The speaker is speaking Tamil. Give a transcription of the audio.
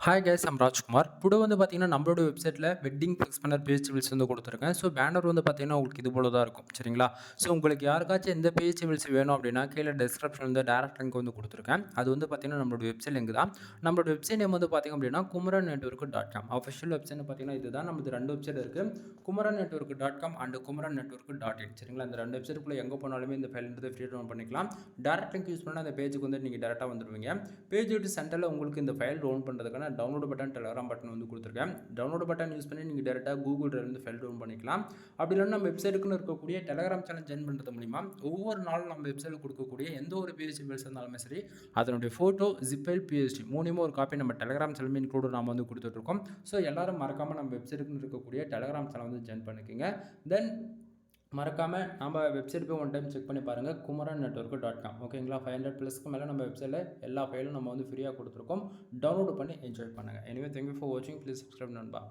Hi guys, I'm Rajkumar. Today வந்து பார்த்தீங்கன்னா, நம்மளோட வெப்சைட்டில் வெட்டிங் ஃபிக்ஸ் பண்ண பேஜ் வந்து கொடுத்துருக்கேன். ஸோ பேனர் வந்து பார்த்தீங்கன்னா, உங்களுக்கு இது போல தான் இருக்கும். சரிங்களா? ஸோ உங்களுக்கு யாருக்காச்சும் எந்த பேஜ் வேணும் அப்படின்னா, கீழே டிஸ்கிரிப்ஷன் வந்து டேரக்ட் லிங்க் வந்து கொடுத்துருக்கேன். அது வந்து பார்த்தீங்கன்னா, நம்மளோட வெப்சைட் லிங்க் தான். நம்மளோட வெப்சைட் நேம் வந்து பார்த்தீங்க அப்படின்னா, Kumaran network dot com. Official website பார்த்தீங்கன்னா இதுதான். நமக்கு 2 வெப்சைட் இருக்குது. Kumaran network dot com and Kumaran network dot in. சரிங்களா? இந்த 2 வெப்சைட்டுக்குள்ளே எங்கே போனாலுமே இந்த ஃபைல் வந்து ஃப்ரீ டவுன் பண்ணிக்கலாம். டேரக்ட் லிங்க் யூஸ் பண்ணால் அந்த பேஜுக்கு வந்து நீங்கள் டேரெக்டாக வந்துடுவீங்க. பேஜ் விட்டு சென்டரில் உங்களுக்கு இந்த ஃபைல் டவுன் பண்ணுறதுக்கான டவுன்லோட் பட்டன், டெலகிராம் பட்டன் வந்து கொடுத்துருக்கேன். டவுன்லோட் பட்டன் யூஸ் பண்ணி நீங்கள் டேரெக்டாக கூகுள் டிரைவ்லேருந்து ஃபைல் டவுன் பண்ணிக்கலாம். அப்படி இல்லைன்னா நம்ம வெப்சைட்டுக்குன்னு இருக்கக்கூடிய டெலகிராம் சேனல் ஜாயின் பண்ணுறது மூலிமா ஒவ்வொரு நாளும் நம்ம வெப்சைட்டில் கொடுக்கக்கூடிய எந்த ஒரு பிஹெச்டி ஃபைல்ஸ் இருந்தாலுமே சரி, அதனுடைய ஃபோட்டோ, ஜிப்பைல், பிஹெச்டி மூணுமே ஒரு காப்பி நம்ம டெலகிராம் சேனல் இன்க்ளூட் நம்ம வந்து கொடுத்துட்ருக்கோம். ஸோ எல்லாரும் மறக்காமல் நம்ம வெப்சைட்டுக்குன்னு இருக்கக்கூடிய டெலகிராம் சேனல் வந்து ஜாயின் பண்ணிக்கோங்க. தென் மறக்காமல் நம்ம வெப்சைட் போய் ஒன் டைம் செக் பண்ணி பாருங்கள். Kumaran network dot com. ஓகேங்களா? 500+ மேலே நம்ம வெப்சைட்டில் எல்லா ஃபைலும் நம்ம வந்து ஃப்ரீயாக கொடுத்துருக்கோம். டவுன்லோட் பண்ணி என்ஜாய் பண்ணுங்கள். எனிவே தேங்க்யூ ஃபார் வாட்சிங். ப்ளீஸ் சப்ஸ்கிரைப் நண்பா.